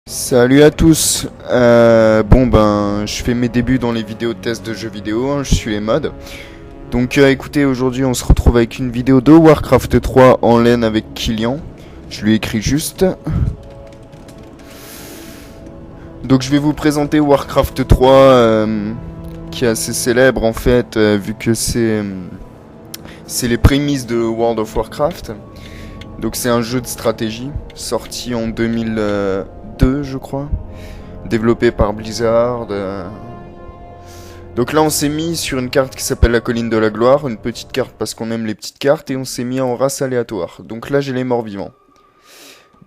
Salut à tous. Je fais mes débuts dans les vidéos de tests de jeux vidéo, hein, je suis les mods. Donc écoutez, aujourd'hui on se retrouve avec une vidéo de Warcraft 3 en laine avec Killian. Je lui écris juste. Donc je vais vous présenter Warcraft 3 qui est assez célèbre en fait vu que c'est les prémices de World of Warcraft. Donc c'est un jeu de stratégie sorti en 2002 je crois, développé par Blizzard. Donc là on s'est mis sur une carte qui s'appelle la colline de la gloire, une petite carte parce qu'on aime les petites cartes, et on s'est mis en race aléatoire. Donc là j'ai les morts vivants.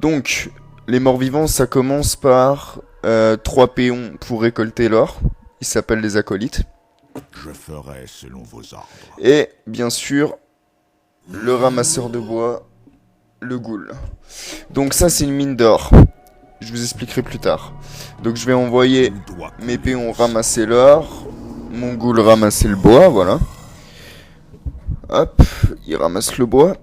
Donc les morts vivants ça commence par 3 péons pour récolter l'or, ils s'appellent les acolytes. Je ferai selon vos ordres. Et bien sûr le ramasseur de bois, le ghoul. Donc ça c'est une mine d'or. Je vous expliquerai plus tard. Donc je vais envoyer mes péons ramasser l'or, mon ghoul ramasser le bois, voilà. Hop, il ramasse le bois.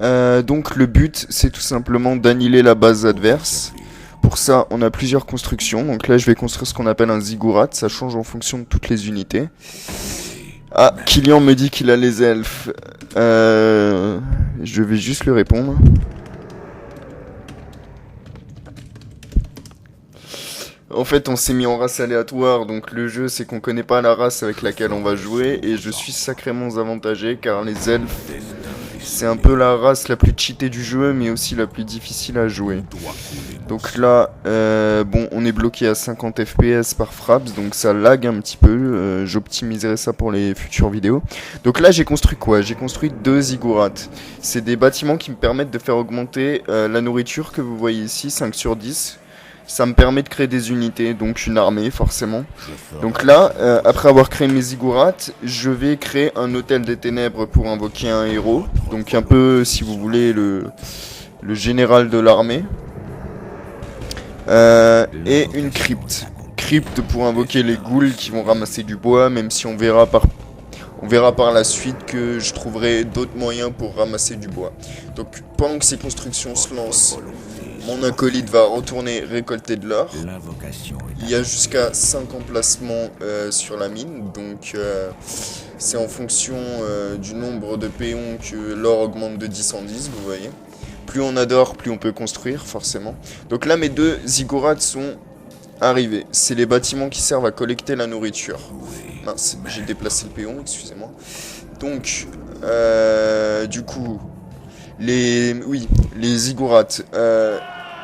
Donc le but c'est tout simplement d'annihiler la base adverse. Pour ça on a plusieurs constructions. Donc là je vais construire ce qu'on appelle un ziggurat, ça change en fonction de toutes les unités. Ah, Killian me dit qu'il a les elfes. Je vais juste lui répondre. En fait, on s'est mis en race aléatoire, donc le jeu, c'est qu'on connaît pas la race avec laquelle on va jouer, et je suis sacrément avantagé, car les elfes, c'est un peu la race la plus cheatée du jeu, mais aussi la plus difficile à jouer. Donc là, on est bloqué à 50 FPS par fraps, donc ça lag un petit peu, j'optimiserai ça pour les futures vidéos. Donc là, j'ai construit quoi? J'ai construit 2 ziggurats. C'est des bâtiments qui me permettent de faire augmenter la nourriture que vous voyez ici, 5 sur 10. Ça me permet de créer des unités, donc une armée forcément. Donc là, après avoir créé mes ziggurats, je vais créer un hôtel des ténèbres pour invoquer un héros. Donc un peu, si vous voulez, le général de l'armée. Et une crypte. Crypte pour invoquer les ghouls qui vont ramasser du bois, même si on verra par la suite que je trouverai d'autres moyens pour ramasser du bois. Donc pendant que ces constructions se lancent, mon acolyte va retourner récolter de l'or. Il y a jusqu'à 5 emplacements sur la mine, donc c'est en fonction du nombre de péons que l'or augmente de 10 en 10, vous voyez. Plus on a d'or, plus on peut construire, forcément. Donc là, mes 2 ziggurats sont arrivés. C'est les bâtiments qui servent à collecter la nourriture. Mince, j'ai déplacé le péon, excusez-moi. Donc, du coup, les ziggurats,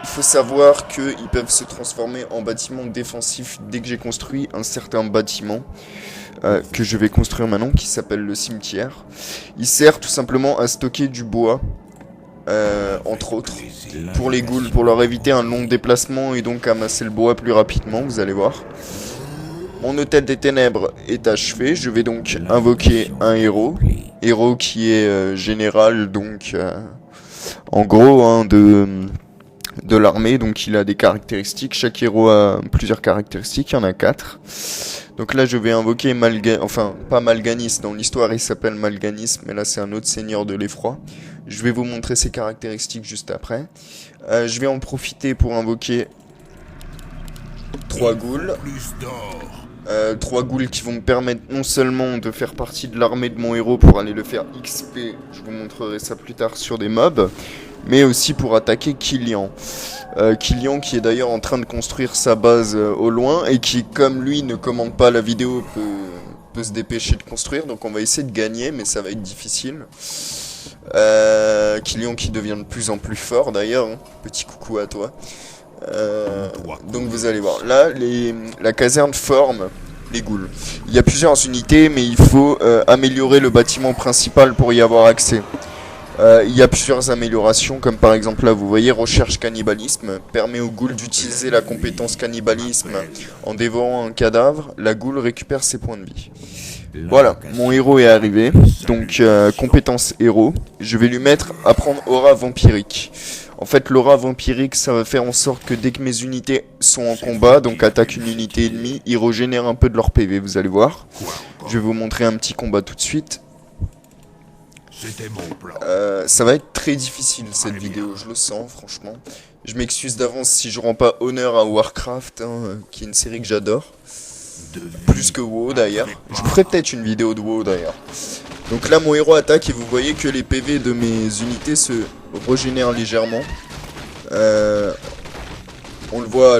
il faut savoir qu'ils peuvent se transformer en bâtiments défensifs dès que j'ai construit un certain bâtiment que je vais construire maintenant, qui s'appelle le cimetière. Il sert tout simplement à stocker du bois, entre autres, pour les ghouls, pour leur éviter un long déplacement et donc amasser le bois plus rapidement, vous allez voir. Mon hôtel des ténèbres est achevé, je vais donc invoquer un héros qui est général, donc en gros hein, de l'armée, donc il a des caractéristiques, chaque héros a plusieurs caractéristiques, il y en a 4. Donc là je vais invoquer pas Mal'Ganis, dans l'histoire il s'appelle Mal'Ganis, mais là c'est un autre seigneur de l'effroi. Je vais vous montrer ses caractéristiques juste après. Je vais en profiter pour invoquer 3 ghouls. 3 ghouls qui vont me permettre non seulement de faire partie de l'armée de mon héros pour aller le faire XP, je vous montrerai ça plus tard sur des mobs, mais aussi pour attaquer Killian. Killian qui est d'ailleurs en train de construire sa base au loin et qui, comme lui ne commande pas la vidéo, peut se dépêcher de construire, donc on va essayer de gagner, mais ça va être difficile. Killian qui devient de plus en plus fort d'ailleurs, hein. Petit coucou à toi. Donc vous allez voir, là la caserne forme les ghouls. Il y a plusieurs unités, mais il faut améliorer le bâtiment principal pour y avoir accès. Il y a plusieurs améliorations, comme par exemple là vous voyez, recherche cannibalisme, permet aux ghouls d'utiliser la compétence cannibalisme en dévorant un cadavre. La ghoul récupère ses points de vie. Voilà, mon héros est arrivé, donc compétence héros, je vais lui mettre à prendre aura vampirique. En fait l'aura vampirique ça va faire en sorte que dès que mes unités sont en combat, donc attaquent une unité ennemie, ils régénèrent un peu de leur PV, vous allez voir. Je vais vous montrer un petit combat tout de suite. C'était mon plan. Ça va être très difficile cette vidéo, je le sens franchement. Je m'excuse d'avance si je rends pas honneur à Warcraft, hein, qui est une série que j'adore. Plus que WoW d'ailleurs. Je vous ferai peut-être une vidéo de WoW d'ailleurs. Donc là mon héros attaque et vous voyez que les PV de mes unités se régénèrent légèrement. On le voit à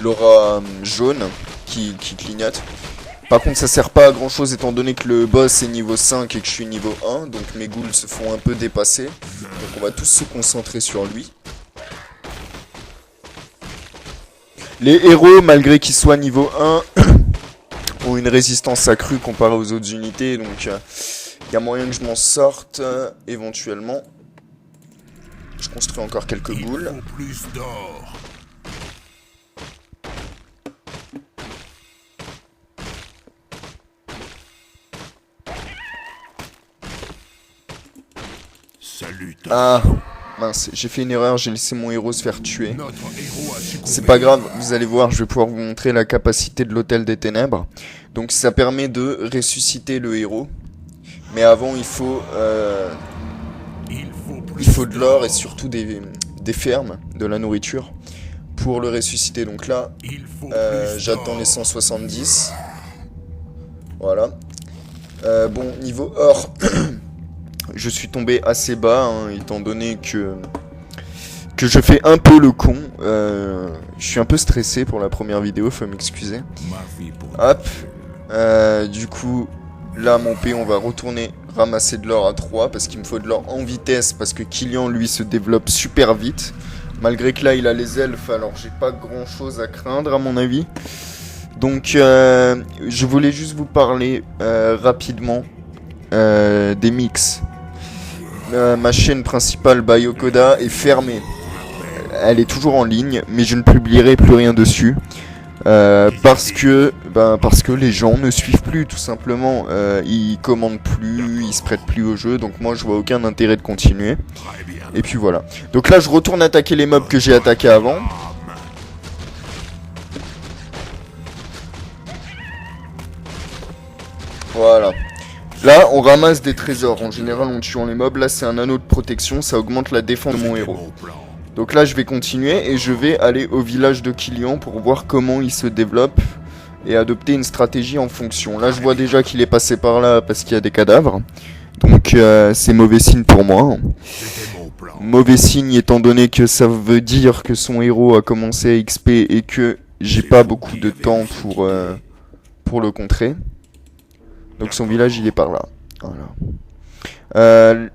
l'aura jaune qui clignote. Par contre ça sert pas à grand chose étant donné que le boss est niveau 5 et que je suis niveau 1. Donc mes ghouls se font un peu dépasser. Donc on va tous se concentrer sur lui. Les héros, malgré qu'ils soient niveau 1, ont une résistance accrue comparée aux autres unités. Donc il y a moyen que je m'en sorte éventuellement. Je construis encore quelques ghouls. Plus d'or. Salut. Ah, mince, j'ai fait une erreur, j'ai laissé mon héros se faire tuer. C'est pas grave, vous allez voir, je vais pouvoir vous montrer la capacité de l'Hôtel des Ténèbres. Donc ça permet de ressusciter le héros. Mais avant, il faut de l'or et surtout des fermes, de la nourriture, pour le ressusciter. Donc là, j'attends les 170. Voilà. Bon, niveau or... Je suis tombé assez bas, hein, étant donné que je fais un peu le con. Je suis un peu stressé pour la première vidéo, faut m'excuser. Hop. Du coup, là, mon péon va retourner ramasser de l'or à 3, parce qu'il me faut de l'or en vitesse, parce que Killian, lui, se développe super vite. Malgré que là, il a les elfes, alors j'ai pas grand-chose à craindre, à mon avis. Donc, je voulais juste vous parler rapidement des mix. Ma chaîne principale Bayokoda est fermée. Elle est toujours en ligne, mais je ne publierai plus rien dessus. Parce que les gens ne suivent plus, tout simplement. Ils commandent plus, ils se prêtent plus au jeu. Donc moi je vois aucun intérêt de continuer. Et puis voilà. Donc là je retourne attaquer les mobs que j'ai attaqués avant. Voilà. Là, on ramasse des trésors. En général, en tuant les mobs. Là, c'est un anneau de protection. Ça augmente la défense de mon héros. Donc là, je vais continuer et je vais aller au village de Killian pour voir comment il se développe et adopter une stratégie en fonction. Là, je vois déjà qu'il est passé par là parce qu'il y a des cadavres. Donc, c'est mauvais signe pour moi. Mauvais signe étant donné que ça veut dire que son héros a commencé à XP et que j'ai pas beaucoup de temps pour le contrer. Donc son village il est par là. Voilà.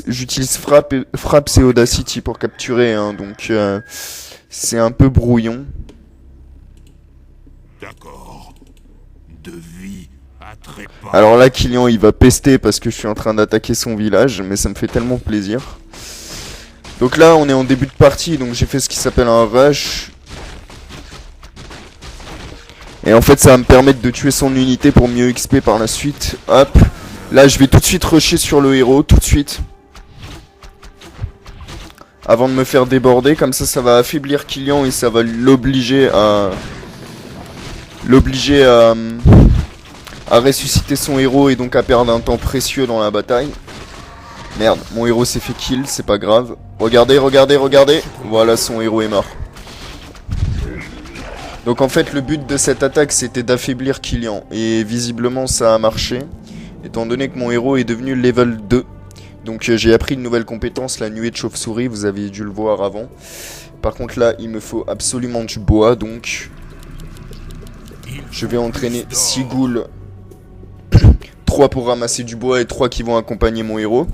J'utilise Fraps et Audacity pour capturer, hein, donc c'est un peu brouillon. D'accord. De vie à trépas. Alors là Killian il va pester parce que je suis en train d'attaquer son village, mais ça me fait tellement plaisir. Donc là on est en début de partie, donc j'ai fait ce qui s'appelle un rush. Et en fait ça va me permettre de tuer son unité pour mieux XP par la suite. Hop. Là je vais tout de suite rusher sur le héros, tout de suite. Avant de me faire déborder, comme ça va affaiblir Killian et ça va l'obliger à ressusciter son héros et donc à perdre un temps précieux dans la bataille. Merde, mon héros s'est fait kill, c'est pas grave. Regardez, regardez, regardez. Voilà, son héros est mort. Donc en fait le but de cette attaque c'était d'affaiblir Killian. Et visiblement ça a marché. Étant donné que mon héros est devenu level 2. Donc j'ai appris une nouvelle compétence, la nuée de chauve-souris, vous avez dû le voir avant. Par contre là il me faut absolument du bois, donc je vais entraîner 6 ghouls. 3 pour ramasser du bois et 3 qui vont accompagner mon héros.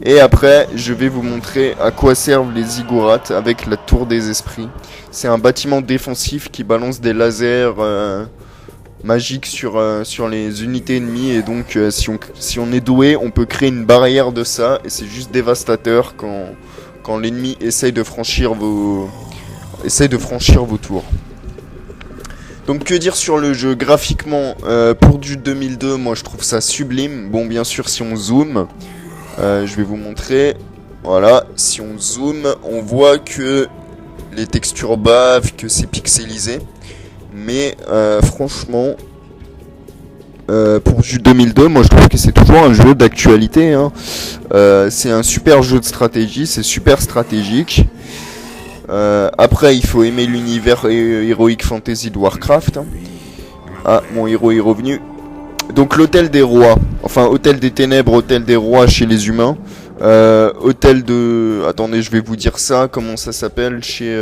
Et après je vais vous montrer à quoi servent les ziggourats avec la tour des esprits. C'est un bâtiment défensif qui balance des lasers magiques sur les unités ennemies. Et donc si on est doué, on peut créer une barrière de ça. Et c'est juste dévastateur quand l'ennemi essaye de franchir vos tours. Donc que dire sur le jeu? Graphiquement, pour du 2002, moi je trouve ça sublime. Bon, bien sûr, si on zoome, je vais vous montrer. Voilà, si on zoome, on voit que les textures bavent, que c'est pixelisé. Mais franchement, pour du 2002, moi je trouve que c'est toujours un jeu d'actualité, hein. C'est un super jeu de stratégie, c'est super stratégique. Après, il faut aimer l'univers Heroic Fantasy de Warcraft, hein. Ah, mon héros est revenu. Donc l'hôtel des rois, enfin hôtel des ténèbres, hôtel des rois chez les humains. Hôtel de... Attendez, je vais vous dire ça, comment ça s'appelle chez...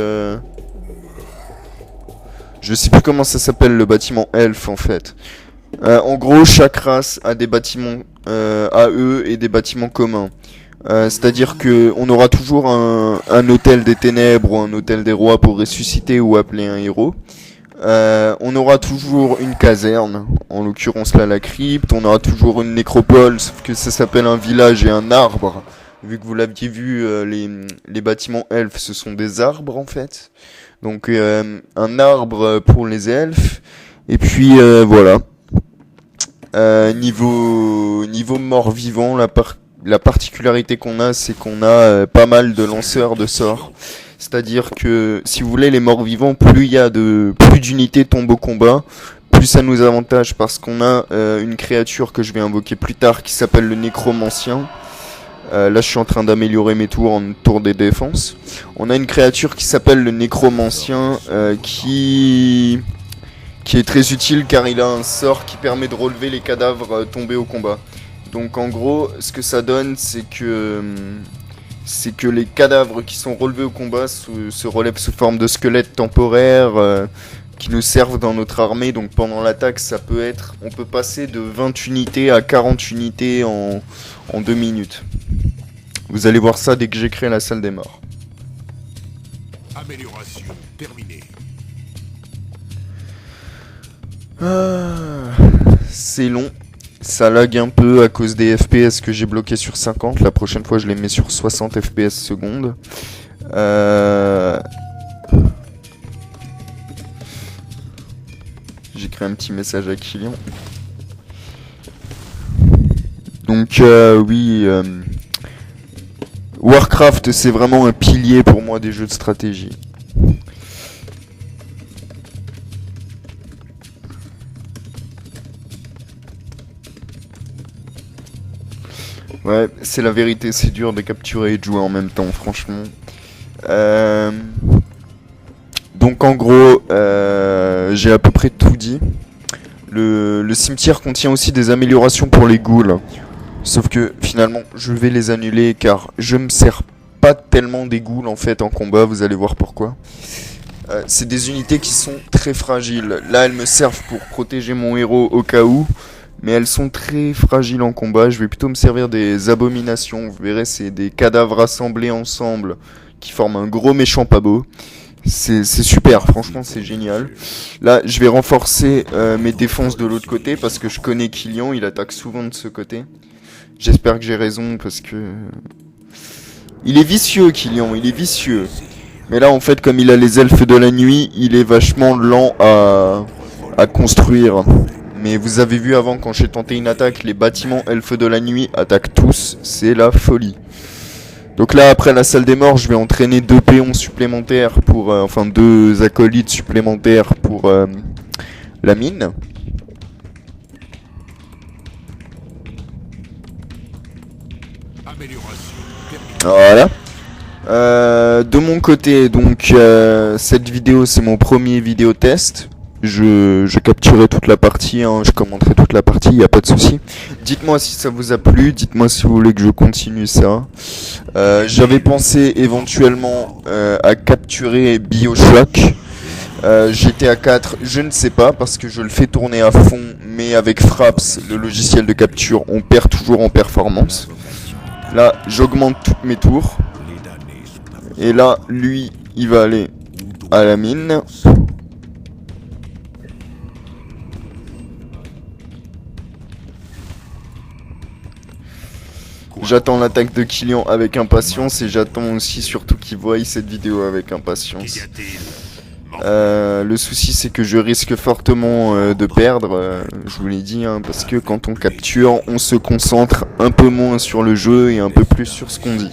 Je sais plus comment ça s'appelle le bâtiment elfe en fait. En gros, chaque race a des bâtiments à eux et des bâtiments communs. C'est-à-dire que on aura toujours un hôtel des ténèbres ou un hôtel des rois pour ressusciter ou appeler un héros. On aura toujours une caserne, en l'occurrence là la crypte. On aura toujours une nécropole, sauf que ça s'appelle un village et un arbre. Vu que vous l'aviez vu, les bâtiments elfes, ce sont des arbres en fait. Donc un arbre pour les elfes. Et puis voilà. Niveau mort-vivant, la particularité qu'on a, c'est qu'on a pas mal de lanceurs de sorts. C'est-à-dire que, si vous voulez, les morts-vivants, plus d'unités tombent au combat, plus ça nous avantage parce qu'on a une créature que je vais invoquer plus tard qui s'appelle le nécromancien. Là, je suis en train d'améliorer mes tours en tour des défenses. On a une créature qui s'appelle le nécromancien qui est très utile car il a un sort qui permet de relever les cadavres tombés au combat. Donc en gros, ce que ça donne, c'est que les cadavres qui sont relevés au combat se relèvent sous forme de squelettes temporaires qui nous servent dans notre armée. Donc pendant l'attaque, on peut passer de 20 unités à 40 unités en 2 minutes. Vous allez voir ça dès que j'ai créé la salle des morts. Amélioration terminée. C'est long. Ça lag un peu à cause des FPS que j'ai bloqués sur 50. La prochaine fois, je les mets sur 60 FPS secondes. J'ai créé un petit message à Kylian. Donc oui, Warcraft, c'est vraiment un pilier pour moi des jeux de stratégie. Ouais, c'est la vérité, c'est dur de capturer et de jouer en même temps, franchement. Donc en gros, j'ai à peu près tout dit. Le cimetière contient aussi des améliorations pour les ghouls. Sauf que finalement, je vais les annuler car je me sers pas tellement des ghouls en fait en combat, vous allez voir pourquoi. C'est des unités qui sont très fragiles. Là, elles me servent pour protéger mon héros au cas où. Mais elles sont très fragiles en combat. Je vais plutôt me servir des abominations. Vous verrez, c'est des cadavres assemblés ensemble qui forment un gros méchant pas beau. C'est super, franchement c'est génial. Là, je vais renforcer mes défenses de l'autre côté parce que je connais Kylian, il attaque souvent de ce côté. J'espère que j'ai raison parce que... Il est vicieux Kylian, il est vicieux. Mais là en fait, comme il a les elfes de la nuit, il est vachement lent à construire. Mais vous avez vu avant, quand j'ai tenté une attaque, les bâtiments elfes de la nuit attaquent tous, c'est la folie. Donc là, après la salle des morts, je vais entraîner 2 péons supplémentaires pour... enfin, 2 acolytes supplémentaires pour la mine. Voilà. De mon côté, donc, cette vidéo, c'est mon premier vidéo test. Je capturerai toute la partie, hein, je commenterai toute la partie, il n'y a pas de souci. Dites-moi si ça vous a plu, dites-moi si vous voulez que je continue ça. J'avais pensé éventuellement à capturer BioShock. GTA 4, je ne sais pas parce que je le fais tourner à fond, mais avec Fraps, le logiciel de capture, on perd toujours en performance. Là, j'augmente toutes mes tours. Et là, lui, il va aller à la mine. J'attends l'attaque de Kylian avec impatience et j'attends aussi surtout qu'il voie cette vidéo avec impatience. Le souci c'est que je risque fortement de perdre, je vous l'ai dit, hein, parce que quand on capture, on se concentre un peu moins sur le jeu et un peu plus sur ce qu'on dit.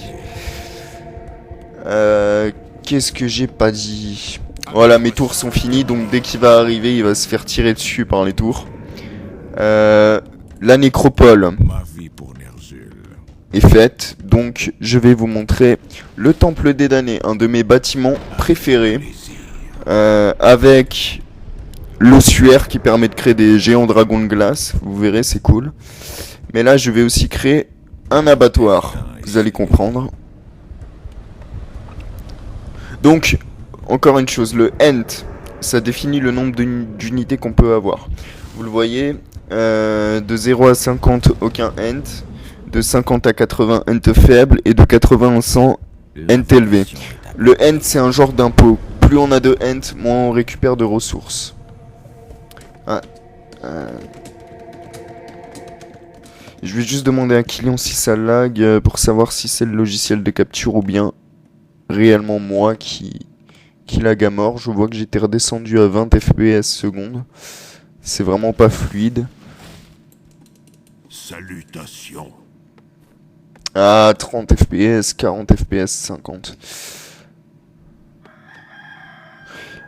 Qu'est-ce que j'ai pas dit? Voilà, mes tours sont finis, donc dès qu'il va arriver, il va se faire tirer dessus par les tours. La nécropole Ma vie pour Ner'zhul. est faite, donc je vais vous montrer le temple des damnés, un de mes bâtiments préférés, avec l'ossuaire qui permet de créer des géants dragons de glace, vous verrez c'est cool. Mais là je vais aussi créer un abattoir, vous allez comprendre. Donc, encore une chose, le ent, ça définit le nombre d'unités qu'on peut avoir. Vous le voyez, de 0 à 50, aucun ent. De 50 à 80, ent faible. Et de 80 à 100, ent élevé. Le ent, c'est un genre d'impôt. Plus on a de ent, moins on récupère de ressources. Ah, je vais juste demander à Kylian si ça lag pour savoir si c'est le logiciel de capture ou bien réellement moi qui lag à mort. Je vois que j'étais redescendu à 20 fps secondes. C'est vraiment pas fluide. Salutations. Ah, 30 fps, 40 fps, 50.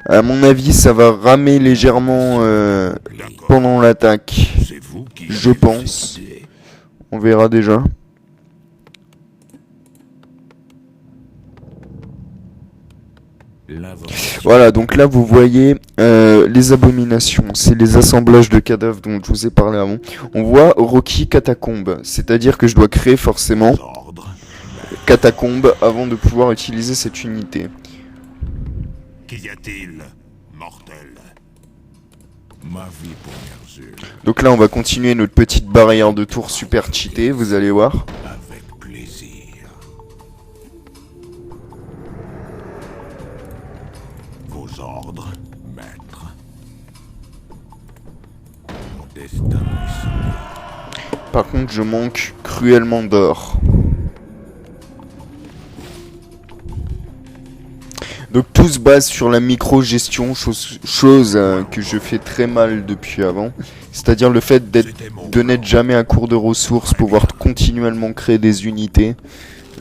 À mon avis, ça va ramer légèrement pendant l'attaque. C'est vous qui Je avez eu pense. cette idée. On verra déjà. Voilà, donc là vous voyez les abominations, c'est les assemblages de cadavres dont je vous ai parlé avant. On voit Rocky Catacombe, c'est-à-dire que je dois créer forcément Ordre. Catacombe avant de pouvoir utiliser cette unité. Qu'y a-t-il, mortel? Ma vie pour Ner'zhul. Donc là on va continuer notre petite barrière de tour super cheatée, vous allez voir. Avec plaisir. Vos ordres, maître. Mon destin est soumis. Par contre je manque cruellement d'or. Donc tout se base sur la micro-gestion, chose que je fais très mal depuis avant. C'est-à-dire le fait de n'être jamais à court de ressources, pouvoir continuellement créer des unités.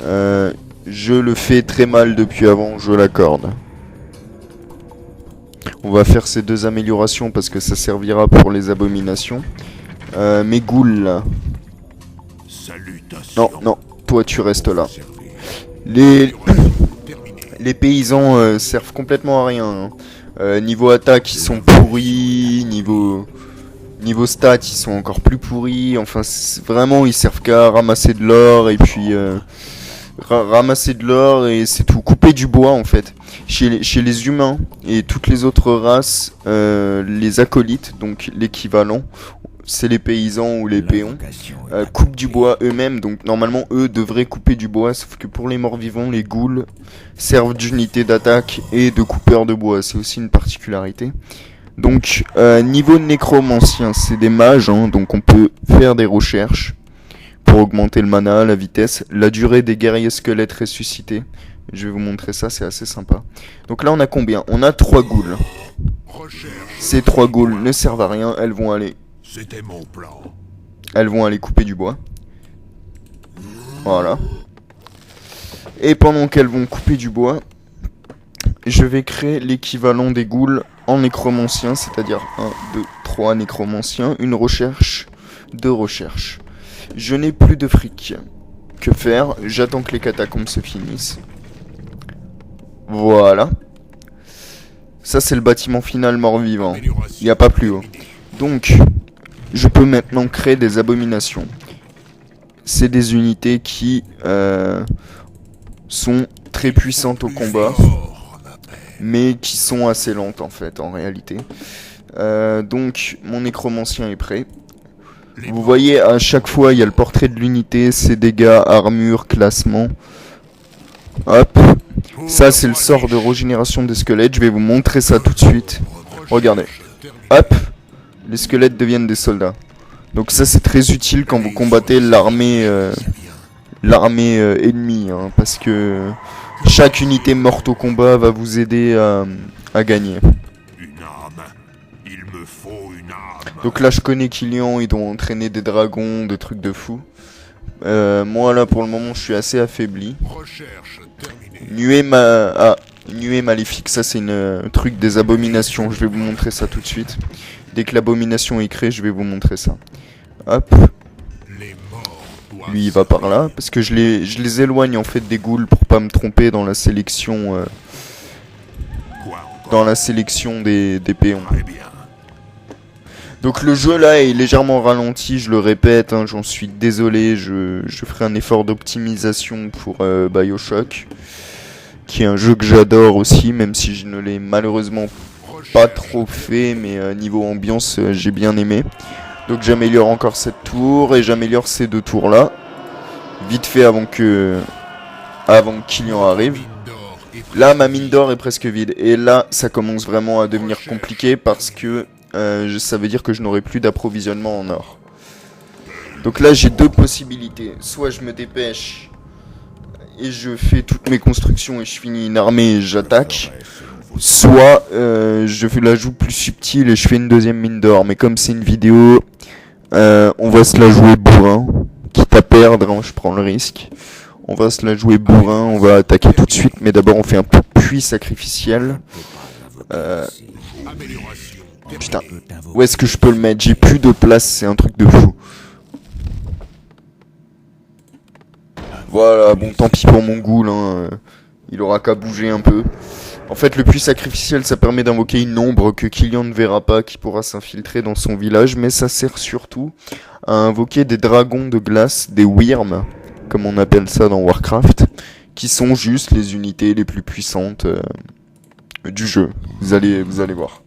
Je le fais très mal depuis avant, je l'accorde. On va faire ces deux améliorations parce que ça servira pour les abominations. Mes ghouls là. Salutations. Non, toi tu restes là. Servir. Les paysans servent complètement à rien. Niveau attaque, ils sont pourris. Niveau stats, ils sont encore plus pourris. Enfin, vraiment, ils servent qu'à ramasser de l'or. Et puis, ramasser de l'or et c'est tout. Couper du bois, en fait. Chez les humains et toutes les autres races, les acolytes, donc l'équivalent, c'est les paysans ou les péons, coupent du bois eux-mêmes, donc normalement eux devraient couper du bois, sauf que pour les morts vivants, les ghouls servent d'unité d'attaque et de coupeurs de bois, c'est aussi une particularité. Donc niveau nécromancien, c'est des mages, hein, donc on peut faire des recherches pour augmenter le mana, la vitesse, la durée des guerriers squelettes ressuscités. Je vais vous montrer ça, c'est assez sympa. Donc là on a combien? On a 3 ghouls. Ces 3 ghouls ne servent à rien, elles vont aller C'était mon plan. Elles vont aller couper du bois. Voilà. Et pendant qu'elles vont couper du bois, je vais créer l'équivalent des ghouls en nécromancien, c'est-à-dire 1, 2, 3 nécromanciens, une recherche, 2 recherches. Je n'ai plus de fric. Que faire? J'attends que les catacombes se finissent. Voilà. Ça c'est le bâtiment final mort-vivant. Il n'y a pas plus haut. Donc, je peux maintenant créer des abominations. C'est des unités qui sont très puissantes au combat, mais qui sont assez lentes en fait, en réalité. Donc, mon nécromancien est prêt. Vous voyez, à chaque fois, il y a le portrait de l'unité, ses dégâts, armure, classement. Hop. Ça, c'est le sort de régénération des squelettes. Je vais vous montrer ça tout de suite. Regardez. Hop. Les squelettes deviennent des soldats. Donc ça c'est très utile quand vous combattez l'armée ennemie, hein, parce que chaque unité morte au combat va vous aider à gagner. Une arme. Il me faut une arme. Donc là je connais Kylian, ils doivent entraîner des dragons, des trucs de fou. Moi là pour le moment je suis assez affaibli. Recherche terminée. Nuée maléfique, ça c'est un truc des abominations, je vais vous montrer ça tout de suite. Dès que l'abomination est créée, je vais vous montrer ça. Hop. Lui, il va par là. Parce que je les éloigne en fait des ghouls pour pas me tromper dans la sélection... des péons. Donc le jeu là est légèrement ralenti, je le répète, hein, j'en suis désolé, je ferai un effort d'optimisation pour BioShock, qui est un jeu que j'adore aussi, même si je ne l'ai malheureusement pas trop fait, mais niveau ambiance j'ai bien aimé. Donc j'améliore encore cette tour et j'améliore ces deux tours là, vite fait avant que Killian arrive. Là ma mine d'or est presque vide et là ça commence vraiment à devenir compliqué parce que ça veut dire que je n'aurai plus d'approvisionnement en or. Donc là j'ai deux possibilités, soit je me dépêche et je fais toutes mes constructions et je finis une armée et j'attaque, soit je la joue plus subtile et je fais une deuxième mine d'or. Mais comme c'est une vidéo, on va se la jouer bourrin, quitte à perdre, hein, je prends le risque. On va se la jouer bourrin, on va attaquer tout de suite, mais d'abord on fait un puits sacrificiel. Putain, où est-ce que je peux le mettre? J'ai plus de place, c'est un truc de fou. Voilà, bon tant pis pour mon ghoul, hein. Il aura qu'à bouger un peu. En fait le puits sacrificiel ça permet d'invoquer une ombre que Killian ne verra pas, qui pourra s'infiltrer dans son village, mais ça sert surtout à invoquer des dragons de glace, des wyrms, comme on appelle ça dans Warcraft, qui sont juste les unités les plus puissantes du jeu. Vous allez voir.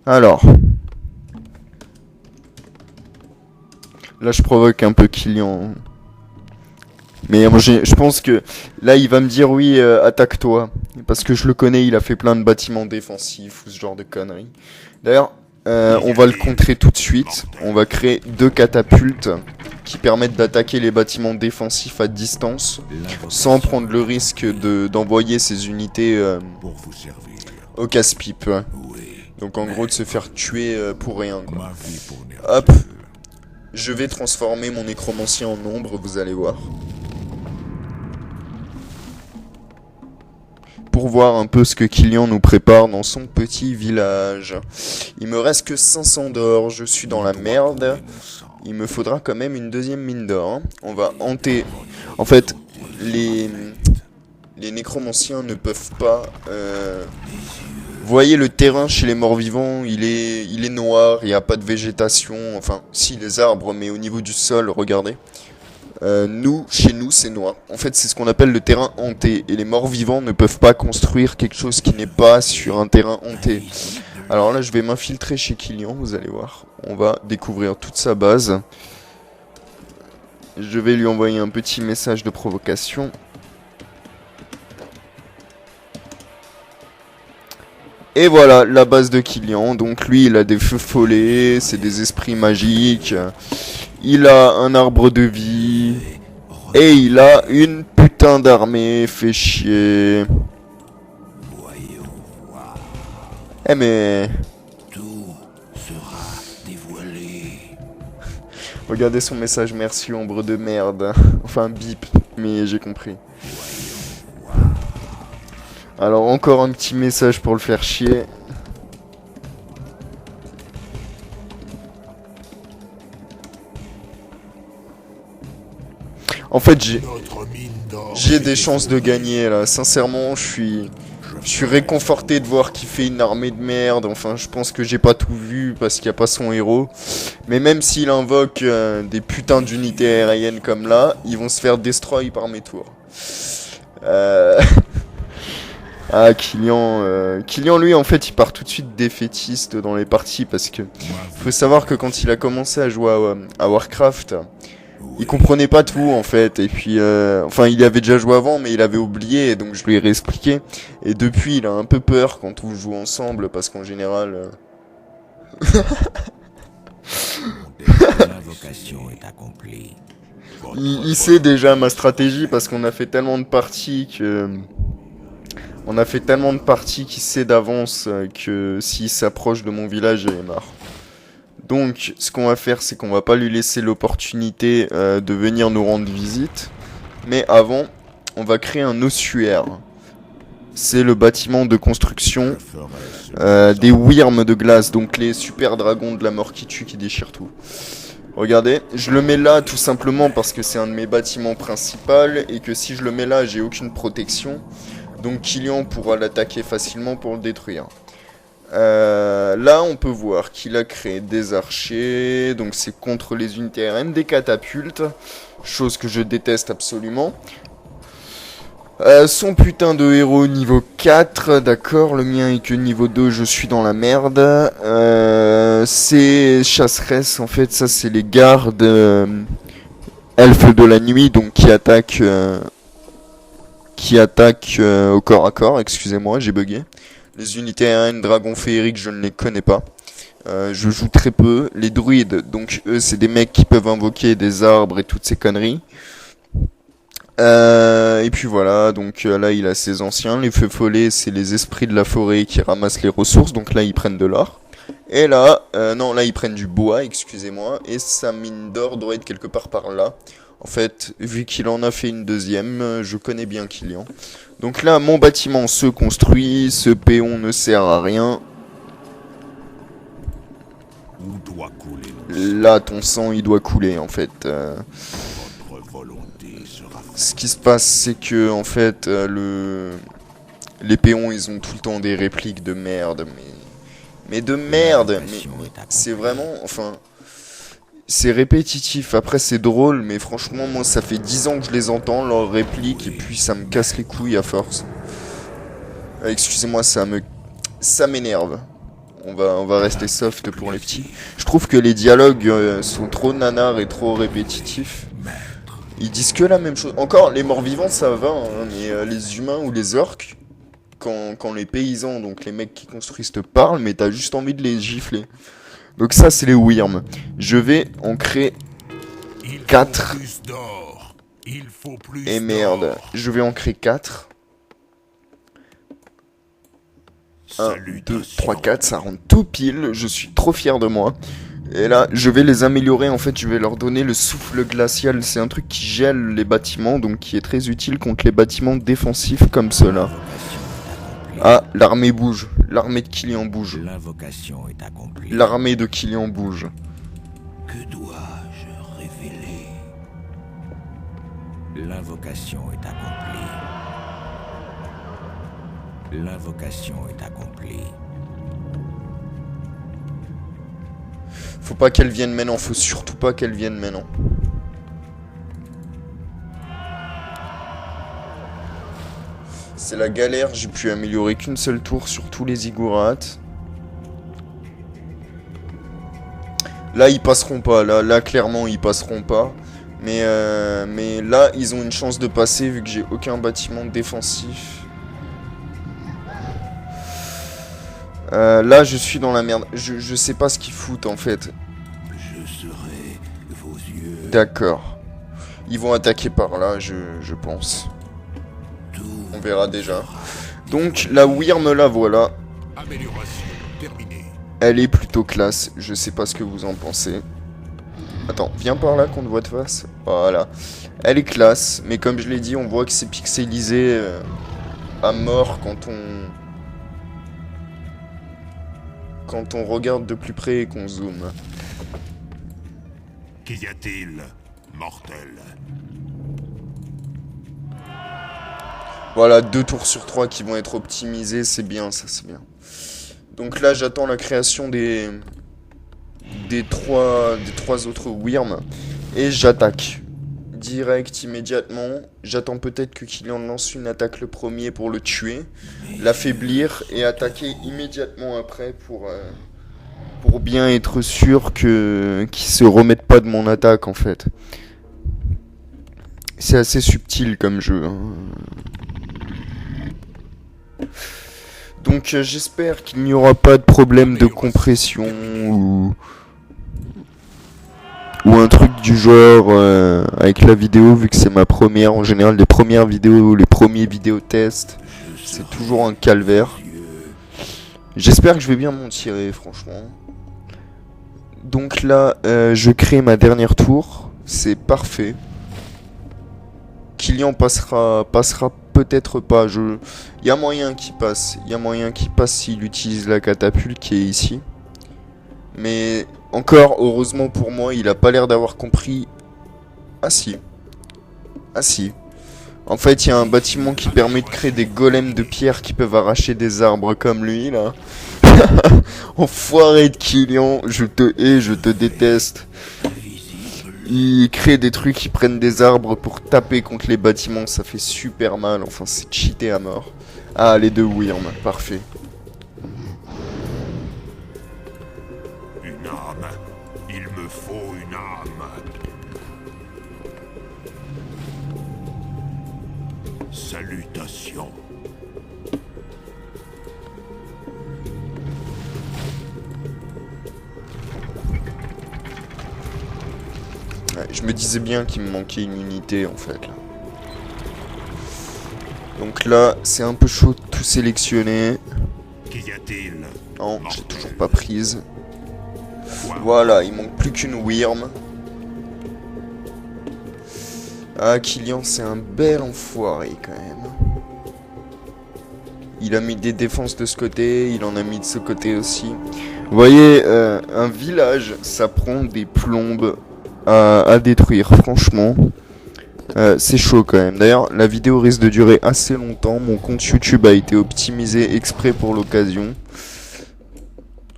Alors, là je provoque un peu Killian. Mais je pense que là il va me dire oui, attaque-toi. Parce que je le connais, il a fait plein de bâtiments défensifs ou ce genre de conneries. D'ailleurs, on va le contrer tout de suite. On va créer 2 catapultes qui permettent d'attaquer les bâtiments défensifs à distance sans prendre le risque d'envoyer ces unités au casse-pipe. Donc en gros de se faire tuer pour rien, quoi. Hop. Je vais transformer mon nécromancien en ombre, vous allez voir. Pour voir un peu ce que Killian nous prépare dans son petit village. Il me reste que 500 d'or, je suis dans la merde. Il me faudra quand même une deuxième mine d'or, hein. On va hanter. En fait, les nécromanciens ne peuvent pas... Vous voyez le terrain chez les morts-vivants, il est noir, il n'y a pas de végétation, enfin si les arbres, mais au niveau du sol, regardez. Chez nous c'est noir. En fait c'est ce qu'on appelle le terrain hanté, et les morts-vivants ne peuvent pas construire quelque chose qui n'est pas sur un terrain hanté. Alors là je vais m'infiltrer chez Killian, vous allez voir. On va découvrir toute sa base. Je vais lui envoyer un petit message de provocation. Et voilà, la base de Killian. Donc lui, il a des feux follets, c'est des esprits magiques. Il a un arbre de vie. Et il a une putain d'armée, fait chier. Eh mais... Tout sera dévoilé. Regardez son message, merci ombre de merde. Enfin bip, mais j'ai compris. Alors encore un petit message pour le faire chier. En fait j'ai des chances de gagner là. Sincèrement je suis réconforté de voir qu'il fait une armée de merde. Enfin je pense que j'ai pas tout vu parce qu'il n'y a pas son héros. Mais même s'il invoque des putains d'unités aériennes comme là, ils vont se faire destroy par mes tours. Ah, Killian, lui, en fait, il part tout de suite défaitiste dans les parties parce que faut savoir que quand il a commencé à jouer à Warcraft, il comprenait pas tout, en fait. Et puis, enfin, il avait déjà joué avant, mais il avait oublié, donc je lui ai réexpliqué. Et depuis, il a un peu peur quand on joue ensemble parce qu'en général... L'invocation est accomplie. il sait déjà ma stratégie parce qu'on a fait tellement de parties que... On a fait tellement de parties qu'il sait d'avance que s'il s'approche de mon village, il est mort. Donc, ce qu'on va faire, c'est qu'on va pas lui laisser l'opportunité de venir nous rendre visite. Mais avant, on va créer un ossuaire. c'est le bâtiment de construction Je ferai des Wyrms de glace, donc les super dragons de la mort qui tuent, qui déchirent tout. Regardez, je le mets là tout simplement parce que c'est un de mes bâtiments principaux et que si je le mets là, j'ai aucune protection. Donc Killian pourra l'attaquer facilement pour le détruire. Là, on peut voir qu'il a créé des archers, donc c'est contre les unités aériennes, des catapultes, chose que je déteste absolument. Son putain de héros niveau 4, d'accord, le mien est que niveau 2, je suis dans la merde. Ces chasseresses, en fait, ça c'est les gardes elfes de la nuit, donc qui attaquent au corps à corps, excusez-moi, j'ai bugué. Les unités aériennes dragons féeriques, je ne les connais pas. Je joue très peu. Les druides, donc eux, c'est des mecs qui peuvent invoquer des arbres et toutes ces conneries. Et puis voilà, donc là il a ses anciens. Les feux follets, c'est les esprits de la forêt qui ramassent les ressources, donc là ils prennent de l'or. Et là, non, là ils prennent du bois, excusez-moi. Et sa mine d'or doit être quelque part par là. En fait, vu qu'il en a fait une deuxième, je connais bien Killian. Donc là, mon bâtiment se construit, ce péon ne sert à rien. où doit couler le Là, ton sang, il doit couler, en fait. Votre volonté sera faite. Ce qui se passe, c'est que, en fait, les péons, ils ont tout le temps des répliques de merde, mais de merde. Mais c'est vraiment, enfin... C'est répétitif, après c'est drôle, mais franchement moi ça fait 10 ans que je les entends, leurs répliques, et puis ça me casse les couilles à force. Excusez-moi, ça m'énerve. On va rester soft pour les petits. Je trouve que les dialogues sont trop nanars et trop répétitifs. Ils disent que la même chose. Encore, les morts-vivants ça va, hein, mais les humains ou les orques, quand les paysans, donc les mecs qui construisent te parlent, mais t'as juste envie de les gifler. Donc ça c'est les Wyrms. Je vais en créer 4. Il faut plus Et merde, d'or. je vais en créer 4. 1, 2, 3, 4, ça rentre tout pile. Je suis trop fier de moi. Et là, je vais les améliorer. En fait, je vais leur donner le souffle glacial. C'est un truc qui gèle les bâtiments, donc qui est très utile contre les bâtiments défensifs comme ceux-là. Ah, l'armée bouge. L'armée de Killian bouge. L'invocation est accomplie. L'armée de Killian bouge. Que dois-je révéler? L'invocation est accomplie. L'invocation est accomplie. Faut pas qu'elle vienne maintenant. Faut surtout pas qu'elle vienne maintenant. C'est la galère, j'ai pu améliorer qu'une seule tour sur tous les ziggourats. Là, ils passeront pas. Là, clairement, ils passeront pas. Mais là, ils ont une chance de passer vu que j'ai aucun bâtiment défensif. Là, je suis dans la merde. Je sais pas ce qu'ils foutent, en fait. Je serai vos yeux. D'accord. Ils vont attaquer par là, je pense. On verra déjà. Donc la Wyrm la voilà. Amélioration terminée. Elle est plutôt classe. Je sais pas ce que vous en pensez. Attends, viens par là qu'on te voit de face. Voilà. Elle est classe. Mais comme je l'ai dit, on voit que c'est pixelisé à mort quand on regarde de plus près et qu'on zoome. Qu'y a-t-il, mortel? Voilà, 2 tours sur 3 qui vont être optimisés, c'est bien, ça c'est bien. Donc là, j'attends la création des 3 autres Wyrms. Et j'attaque. Direct, immédiatement. J'attends peut-être que Killian lance une attaque le premier pour le tuer. L'affaiblir et attaquer immédiatement après pour bien être sûr qu'il se remette pas de mon attaque en fait. C'est assez subtil comme jeu, hein. Donc j'espère qu'il n'y aura pas de problème de compression ou un truc du genre avec la vidéo, vu que c'est ma première. En général, les premières vidéos, les premiers vidéos tests, c'est toujours un calvaire. J'espère que je vais bien m'en tirer, franchement. Donc là, je crée ma dernière tour, c'est parfait. Killian passera peut-être pas. Il y a moyen qu'il passe. Il y a moyen qu'il passe s'il utilise la catapulte qui est ici. Mais encore, heureusement pour moi, il a pas l'air d'avoir compris. Ah si. Ah si. En fait, il y a un bâtiment qui permet de créer des golems de pierre qui peuvent arracher des arbres comme lui, là. Enfoiré de Killian, je te hais, je te déteste. Il crée des trucs qui prennent des arbres pour taper contre les bâtiments, ça fait super mal, enfin c'est cheaté à mort. Ah, les deux Wyrm, parfait. Une âme. Il me faut une âme. Salutations. Ouais, je me disais bien qu'il me manquait une unité en fait. Là. Donc là, c'est un peu chaud de tout sélectionner. Qu'y a-t-il? Non, j'ai toujours pas prise. Voilà, il manque plus qu'une Wyrm. Ah, Killian, c'est un bel enfoiré quand même. Il a mis des défenses de ce côté, il en a mis de ce côté aussi. Vous voyez, un village, ça prend des plombes à détruire, franchement. C'est chaud quand même. D'ailleurs, la vidéo risque de durer assez longtemps. Mon compte YouTube a été optimisé exprès pour l'occasion.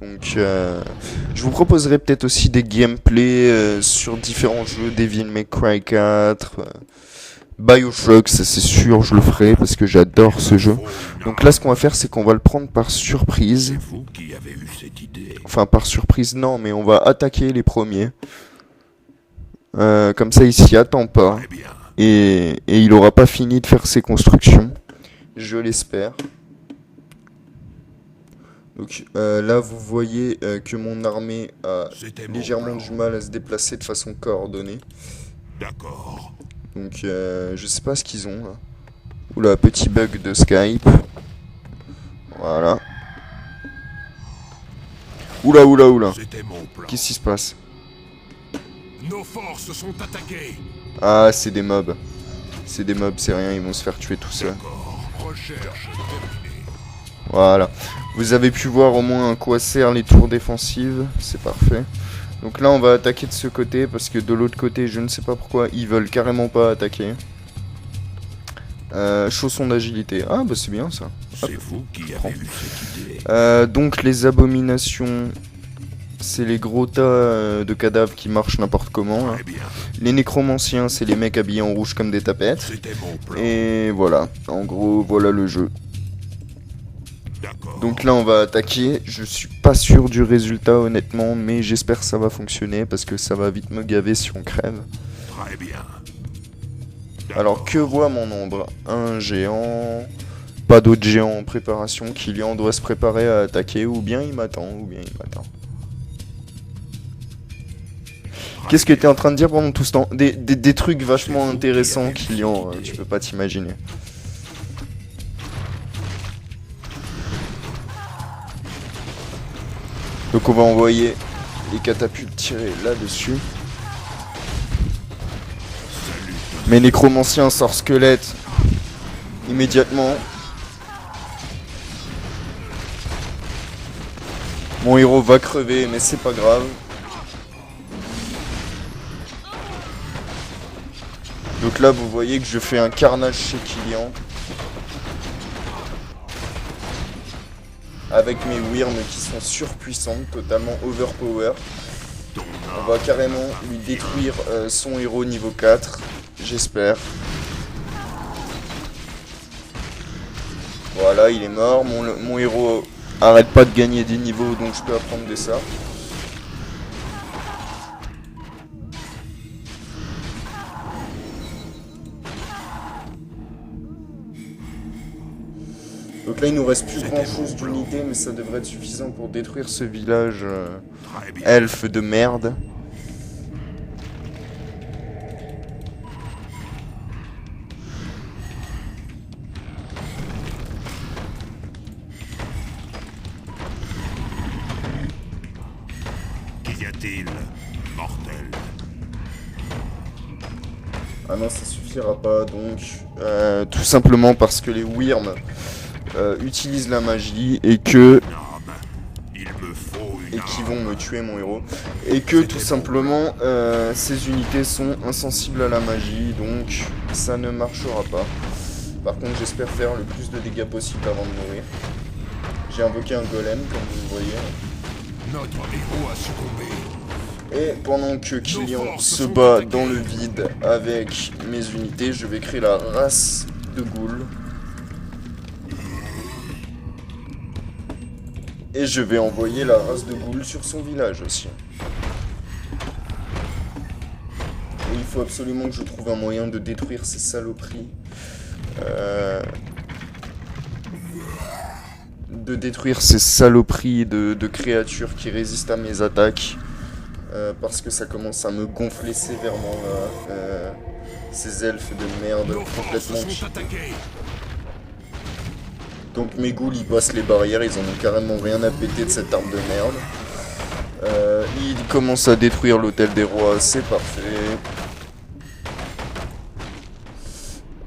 Donc, je vous proposerai peut-être aussi des gameplays sur différents jeux. Devil May Cry 4, Bioshock, ça c'est sûr, je le ferai parce que j'adore ce jeu. Donc là, ce qu'on va faire, c'est qu'on va le prendre par surprise. C'est vous qui avez eu cette idée. Enfin, par surprise, non, mais on va attaquer les premiers. Comme ça, il s'y attend pas. Très bien. Et il aura pas fini de faire ses constructions. Je l'espère. Donc là, vous voyez que mon armée a C'était mon légèrement plan. du mal à se déplacer de façon coordonnée. D'accord. Donc je sais pas ce qu'ils ont là. Oula, petit bug de Skype. Voilà. Oula, oula, oula. C'était mon plan. Qu'est-ce qui se passe? Nos forces sont attaquées. Ah, c'est des mobs. C'est des mobs, c'est rien, ils vont se faire tuer tout seuls. Recherche terminée. Voilà. Vous avez pu voir au moins à quoi servent les tours défensives. C'est parfait. Donc là, on va attaquer de ce côté parce que de l'autre côté, je ne sais pas pourquoi, ils veulent carrément pas attaquer. Chaussons d'agilité. Ah, bah c'est bien ça. C'est vous qui avez eu cette idée. Donc les abominations, c'est les gros tas de cadavres qui marchent n'importe comment. Là. Très bien. Les nécromanciens, c'est les mecs habillés en rouge comme des tapettes. C'était mon plan. Et voilà. En gros, voilà le jeu. D'accord. Donc là on va attaquer, je suis pas sûr du résultat honnêtement, mais j'espère que ça va fonctionner parce que ça va vite me gaver si on crève. Très bien. Alors que voit mon ombre? Un géant, pas d'autres géants en préparation, Killian doit se préparer à attaquer, ou bien il m'attend, Qu'est-ce que t'es en train de dire pendant tout ce temps? Des trucs vachement intéressants, Killian, tu peux pas t'imaginer. Donc on va envoyer les catapultes tirées là-dessus. Mes nécromanciens sortent squelette immédiatement. Mon héros va crever, mais c'est pas grave. Donc là, vous voyez que je fais un carnage chez Killian. Avec mes Wyrm qui sont surpuissantes, totalement overpower. On va carrément lui détruire son héros niveau 4, j'espère. Voilà, il est mort. Mon héros arrête pas de gagner des niveaux, donc je peux apprendre de ça. Donc là il nous reste plus grand chose d'unité, mais ça devrait être suffisant pour détruire ce village elfe de merde. Qu'y a-t-il, mortel? Ah non, ça suffira pas, donc tout simplement parce que les Wyrms utilisent la magie et que qui vont me tuer mon héros et que tout simplement ces unités sont insensibles à la magie, donc ça ne marchera pas. Par contre, j'espère faire le plus de dégâts possible avant de mourir. J'ai invoqué un golem, comme vous le voyez. Notre héros a succombé. Et pendant que Killian se bat dans le vide avec mes unités, je vais créer la race de ghouls. Et je vais envoyer la race de ghouls sur son village aussi. Et il faut absolument que je trouve un moyen de détruire ces saloperies. De détruire ces saloperies de créatures qui résistent à mes attaques. Parce que ça commence à me gonfler sévèrement là. Ces elfes de merde complètement cheatés. Donc mes ghouls ils passent les barrières, ils en ont carrément rien à péter de cette arme de merde. Ils commencent à détruire l'hôtel des rois, c'est parfait.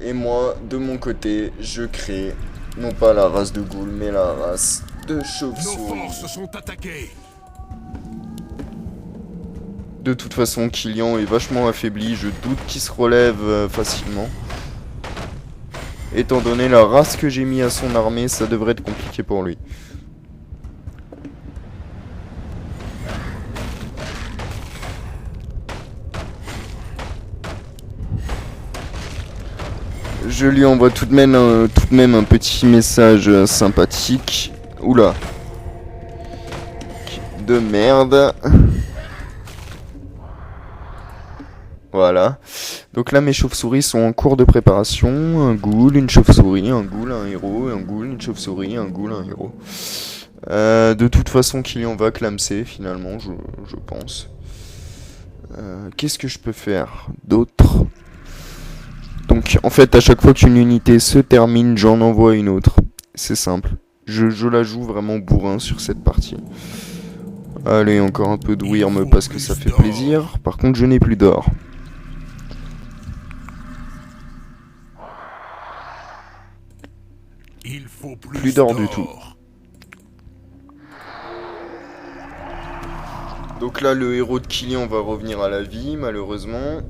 Et moi, de mon côté, je crée non pas la race de ghouls, mais la race de chauve-souris. Nos forces sont attaquées. De toute façon, Killian est vachement affaibli, je doute qu'il se relève facilement. Étant donné la race que j'ai mis à son armée, ça devrait être compliqué pour lui. Je lui envoie tout de même un petit message sympathique. Oula. De merde. Voilà. Donc là mes chauves-souris sont en cours de préparation. Un ghoul, une chauve-souris, un ghoul, un héros, un ghoul, une chauve-souris, un ghoul, un héros. De toute façon Killian va clamser finalement, je pense. Qu'est-ce que je peux faire d'autre? Donc en fait à chaque fois qu'une unité se termine, j'en envoie une autre. C'est simple. Je la joue vraiment bourrin sur cette partie. Allez, encore un peu de Wyrm parce que ça fait plaisir. Par contre je n'ai plus d'or. Il faut Plus d'or du tout. Donc là le héros de Killian va revenir à la vie malheureusement.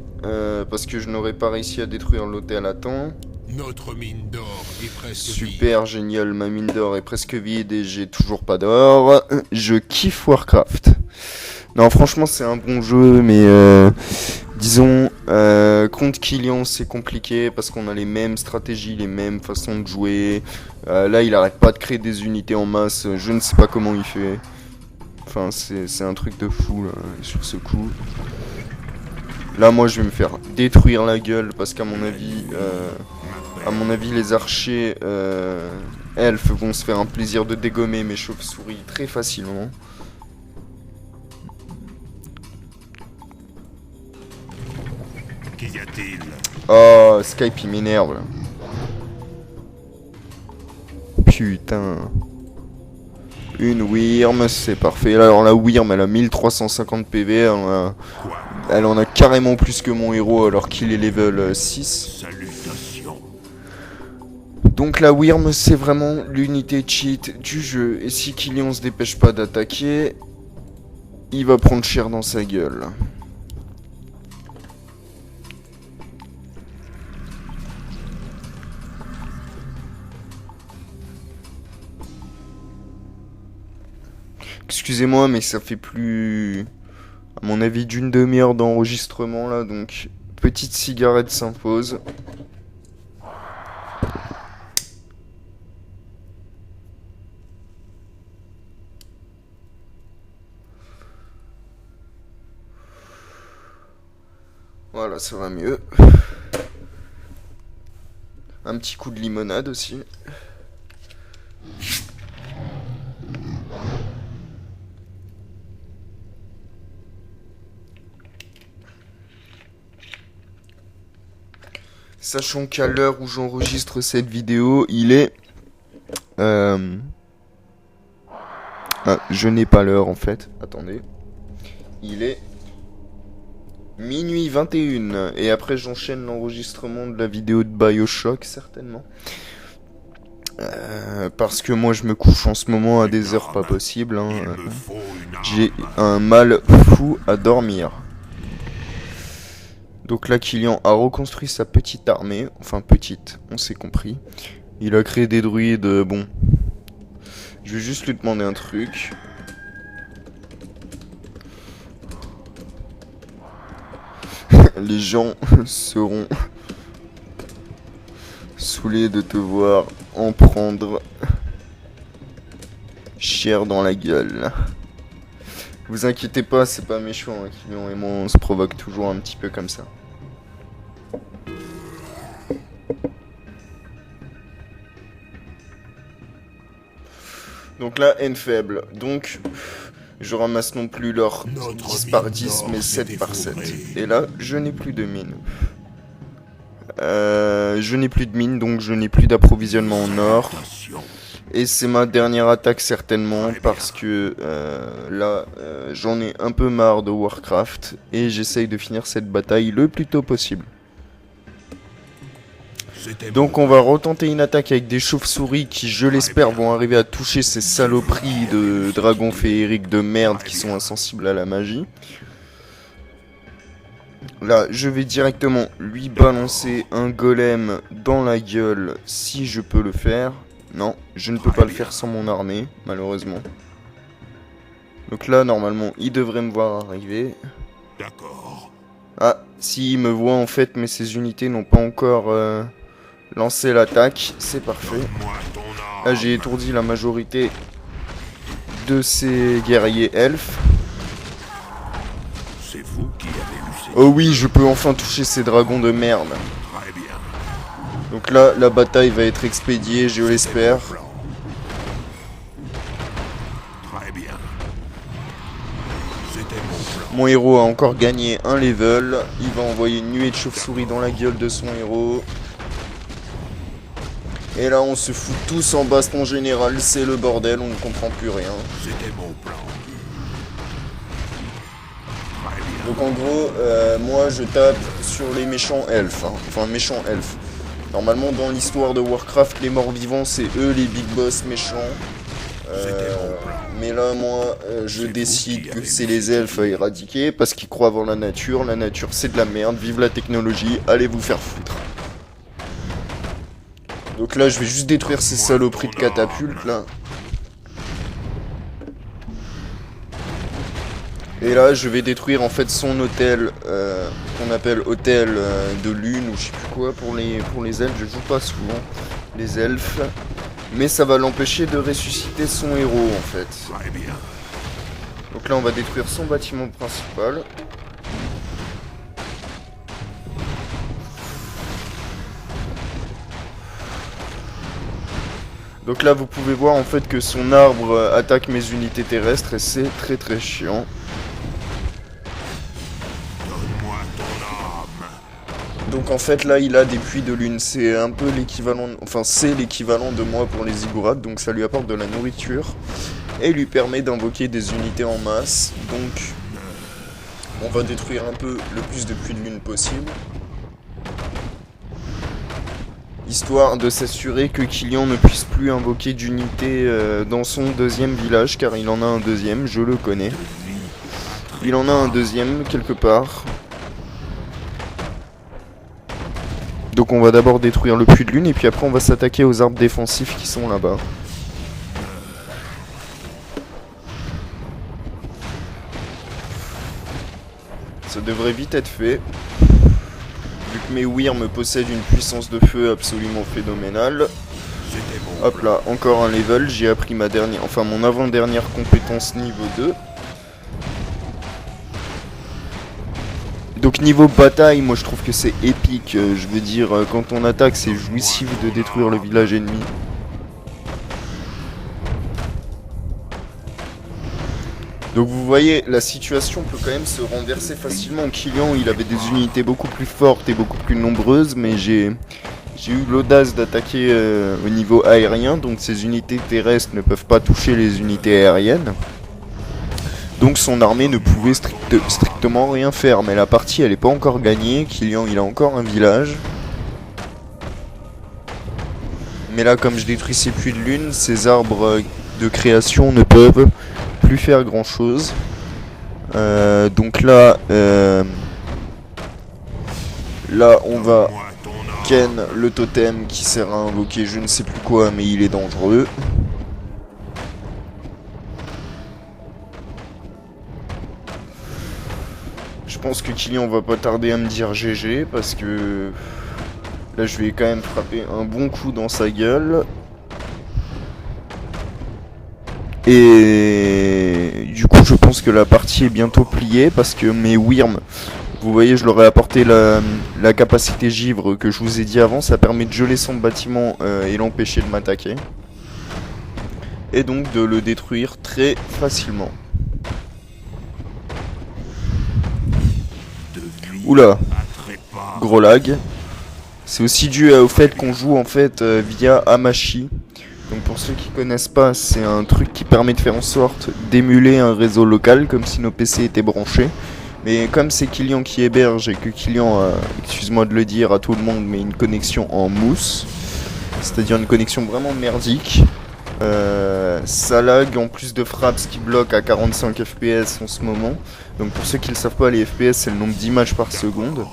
Parce que je n'aurais pas réussi à détruire l'hôtel à temps. Notre mine d'or est presque super vide. génial, ma mine d'or est presque vide et j'ai toujours pas d'or. Je kiffe Warcraft. Non franchement c'est un bon jeu mais disons contre Killian c'est compliqué parce qu'on a les mêmes stratégies, les mêmes façons de jouer. Là il arrête pas de créer des unités en masse, je ne sais pas comment il fait. Enfin c'est un truc de fou là, sur ce coup. Là moi je vais me faire détruire la gueule parce qu'à mon avis les archers elfes vont se faire un plaisir de dégommer mes chauves-souris très facilement. Qu'y a-t-il? Oh Skype il m'énerve là. Putain. Une Wyrm, c'est parfait. Alors la Wyrm elle a 1350 PV, elle en a carrément plus que mon héros alors qu'il est level 6. Salutations. Donc la Wyrm c'est vraiment l'unité cheat du jeu. Et si Killian se dépêche pas d'attaquer, il va prendre cher dans sa gueule. Excusez-moi mais ça fait plus... à mon avis d'une demi-heure d'enregistrement là, donc petite cigarette s'impose. Voilà, ça va mieux. Un petit coup de limonade aussi. Sachant qu'à l'heure où j'enregistre cette vidéo, il est... Ah, je n'ai pas l'heure en fait. Attendez. Il est Minuit 21. Et après, j'enchaîne l'enregistrement de la vidéo de BioShock, certainement. Parce que moi, je me couche en ce moment à des heures pas possibles. Hein. Il me faut une arme. J'ai un mal fou à dormir. Donc là, Killian a reconstruit sa petite armée. Enfin, petite, on s'est compris. Il a créé des druides, bon. Je vais juste lui demander un truc. Les gens seront saoulés de te voir en prendre cher dans la gueule. Vous inquiétez pas, c'est pas méchant, hein. Killian et moi on se provoque toujours un petit peu comme ça. Donc là, haine faible. Donc, je ramasse non plus l'or 10 par 10, mais 7 par 7. Et là, je n'ai plus de mine. Je n'ai plus de mine, donc je n'ai plus d'approvisionnement en or. Et c'est ma dernière attaque certainement, parce que là, j'en ai un peu marre de Warcraft. Et j'essaye de finir cette bataille le plus tôt possible. Donc on va retenter une attaque avec des chauves-souris qui, je l'espère, vont arriver à toucher ces saloperies de dragons féeriques de merde qui sont insensibles à la magie. Là, je vais directement lui balancer un golem dans la gueule si je peux le faire. Non, je ne peux pas le faire sans mon armée, malheureusement. Donc là, normalement, il devrait me voir arriver. D'accord. Ah, s'il me voit en fait, mais ses unités n'ont pas encore... lancer l'attaque, c'est parfait. Là j'ai étourdi la majorité de ces guerriers elfes. C'est vous qui avez eu ces... Oh oui, je peux enfin toucher ces dragons de merde. Très bien. Donc là, la bataille va être expédiée, je l'espère. Très bien. C'était mon plan. Mon héros a encore gagné un level. Il va envoyer une nuée de chauves-souris dans la gueule de son héros. Et là, on se fout tous en baston général, c'est le bordel, on ne comprend plus rien. C'était mon plan. Très bien. Donc en gros, moi je tape sur les méchants elfes, hein. Enfin méchants elfes. Normalement dans l'histoire de Warcraft, les morts vivants c'est eux les big boss méchants. Mais là moi je décide que c'est les elfes à éradiquer parce qu'ils croient avant la nature c'est de la merde, vive la technologie, allez vous faire foutre. Donc là je vais juste détruire ces saloperies de catapultes là. Et là je vais détruire en fait son hôtel qu'on appelle hôtel de lune ou je sais plus quoi pour les elfes. Je joue pas souvent les elfes. Mais ça va l'empêcher de ressusciter son héros en fait. Très bien. Donc là on va détruire son bâtiment principal. Donc là vous pouvez voir en fait que son arbre attaque mes unités terrestres et c'est très très chiant. Donne-moi ton âme. Donc en fait là il a des puits de lune, c'est un peu l'équivalent, enfin c'est l'équivalent de moi pour les ziggourats, donc ça lui apporte de la nourriture et lui permet d'invoquer des unités en masse. Donc on va détruire un peu le plus de puits de lune possible. Histoire de s'assurer que Killian ne puisse plus invoquer d'unité dans son deuxième village, car il en a un deuxième, je le connais. Il en a un deuxième quelque part. Donc on va d'abord détruire le puits de lune et puis après on va s'attaquer aux arbres défensifs qui sont là-bas. Ça devrait vite être fait. Vu que mes Wyrms possèdent une puissance de feu absolument phénoménale. C'était mon Hop là, encore un level, j'ai appris ma dernière, enfin mon avant-dernière compétence niveau 2. Donc niveau bataille, moi je trouve que c'est épique, je veux dire, quand on attaque c'est jouissif de détruire le village ennemi. Donc vous voyez, la situation peut quand même se renverser facilement. Killian, il avait des unités beaucoup plus fortes et beaucoup plus nombreuses, mais j'ai eu l'audace d'attaquer au niveau aérien, donc ces unités terrestres ne peuvent pas toucher les unités aériennes. Donc son armée ne pouvait strictement rien faire. Mais la partie elle est pas encore gagnée. Killian il a encore un village. Mais là comme je détruis ses puits de lune, ses arbres de création ne peuvent plus faire grand chose. Donc là, on va ken le totem qui sert à invoquer je ne sais plus quoi, mais il est dangereux. Je pense que Killian va pas tarder à me dire GG parce que là je vais quand même frapper un bon coup dans sa gueule. Et du coup je pense que la partie est bientôt pliée parce que mes Wyrms, vous voyez je leur ai apporté la capacité givre que je vous ai dit avant, ça permet de geler son bâtiment et l'empêcher de m'attaquer. Et donc de le détruire très facilement. Oula, gros lag. C'est aussi dû au fait qu'on joue en fait via Hamachi. Donc pour ceux qui connaissent pas, c'est un truc qui permet de faire en sorte d'émuler un réseau local comme si nos PC étaient branchés. Mais comme c'est Killian qui héberge et que Killian, excuse-moi de le dire à tout le monde, mais une connexion en mousse, c'est-à-dire une connexion vraiment merdique, ça lag en plus de fraps qui bloquent à 45 fps en ce moment. Donc pour ceux qui ne le savent pas, les fps c'est le nombre d'images par seconde.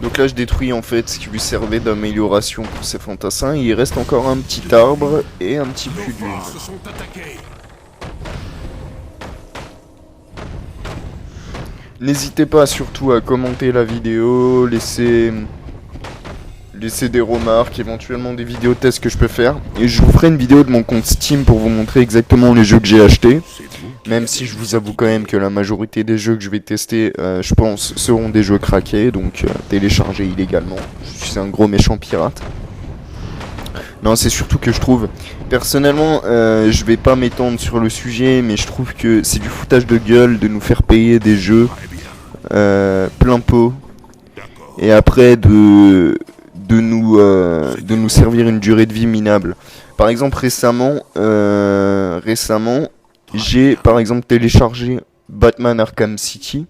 Donc là je détruis en fait ce qui lui servait d'amélioration pour ses fantassins. Il reste encore un petit arbre et un petit puits de lune. N'hésitez pas surtout à commenter la vidéo, laisser des remarques, éventuellement des vidéos tests que je peux faire. Et je vous ferai une vidéo de mon compte Steam pour vous montrer exactement les jeux que j'ai achetés. Même si je vous avoue quand même que la majorité des jeux que je vais tester, je pense, seront des jeux craqués, donc téléchargés illégalement. Je suis un gros méchant pirate. Non, c'est surtout que je trouve, personnellement, je vais pas m'étendre sur le sujet, mais je trouve que c'est du foutage de gueule de nous faire payer des jeux plein pot, et après de nous servir une durée de vie minable. Par exemple, récemment, j'ai par exemple téléchargé Batman Arkham City.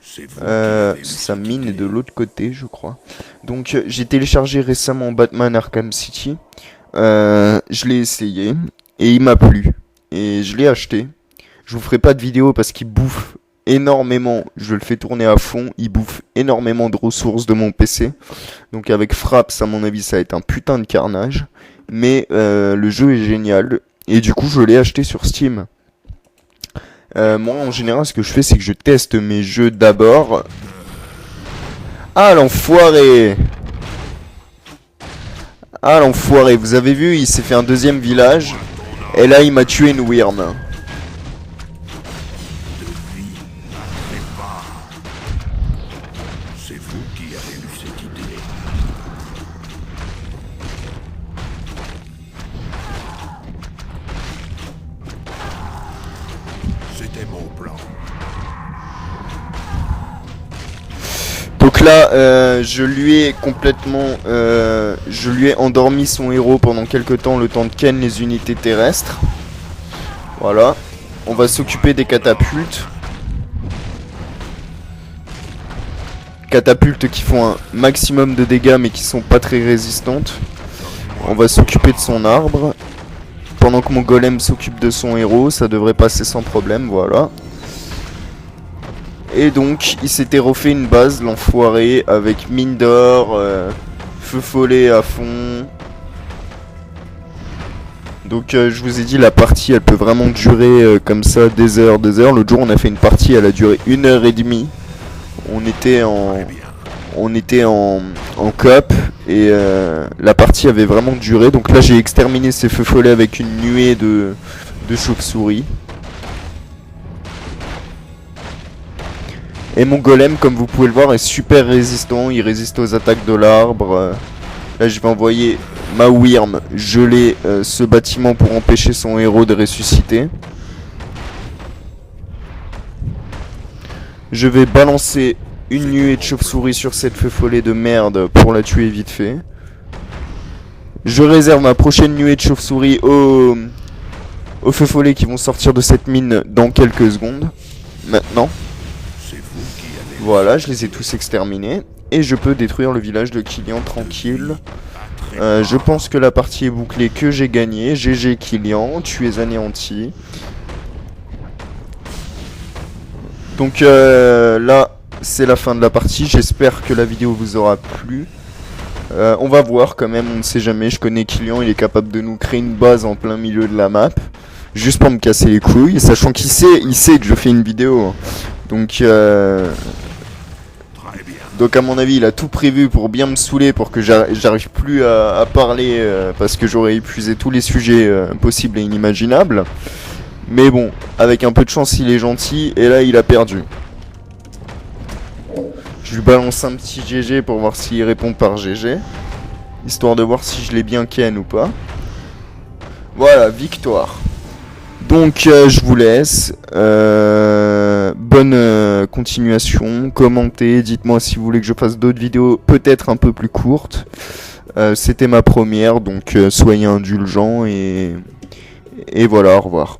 Sa mine est de l'autre côté, je crois. Donc j'ai téléchargé récemment Batman Arkham City. Je l'ai essayé et il m'a plu. Et je l'ai acheté. Je vous ferai pas de vidéo parce qu'il bouffe énormément. Je le fais tourner à fond. Il bouffe énormément de ressources de mon PC. Donc avec Fraps, à mon avis, ça va être un putain de carnage. Mais le jeu est génial. Et du coup, je l'ai acheté sur Steam. Moi en général ce que je fais c'est que je teste mes jeux d'abord. Ah l'enfoiré. Ah l'enfoiré, vous avez vu, il s'est fait un deuxième village. Et là il m'a tué une Wyrm. C'est vous qui avez eu cette idée. C'était mon plan. Donc là, je lui ai endormi son héros pendant quelques temps, le temps de ken les unités terrestres. Voilà. On va s'occuper des catapultes. Catapultes qui font un maximum de dégâts mais qui sont pas très résistantes. On va s'occuper de son arbre. Pendant que mon golem s'occupe de son héros, ça devrait passer sans problème, voilà. Et donc, il s'était refait une base, l'enfoiré, avec mine d'or, feu follet à fond. Donc, je vous ai dit, la partie, elle peut vraiment durer comme ça, des heures. L'autre jour, on a fait une partie, elle a duré 1h30. On était en coop et la partie avait vraiment duré. Donc là, j'ai exterminé ces feux follets avec une nuée de chauves-souris. Et mon golem, comme vous pouvez le voir, est super résistant. Il résiste aux attaques de l'arbre. Là, je vais envoyer ma Wyrm geler ce bâtiment pour empêcher son héros de ressusciter. Je vais balancer une nuée de chauve-souris sur cette feu follet de merde pour la tuer vite fait. Je réserve ma prochaine nuée de chauve-souris aux feux follets qui vont sortir de cette mine dans quelques secondes. Maintenant. C'est vous qui avez Voilà, je les ai tous exterminés. Et je peux détruire le village de Killian tranquille. Je pense que la partie est bouclée, que j'ai gagné. GG Killian, tu es anéanti. Donc là, c'est la fin de la partie. J'espère que la vidéo vous aura plu. On va voir quand même, on ne sait jamais. Je connais Killian, il est capable de nous créer une base en plein milieu de la map. Juste pour me casser les couilles, sachant qu'il sait que je fais une vidéo. Donc à mon avis, il a tout prévu pour bien me saouler, pour que j'arrive plus à parler, parce que j'aurais épuisé tous les sujets possibles et inimaginables. Mais bon, avec un peu de chance, il est gentil, et là, il a perdu. Je lui balance un petit GG pour voir s'il répond par GG. Histoire de voir si je l'ai bien ken ou pas. Voilà, victoire. Donc je vous laisse. Bonne continuation. Commentez, dites-moi si vous voulez que je fasse d'autres vidéos peut-être un peu plus courtes. C'était ma première, donc soyez indulgents et voilà, au revoir.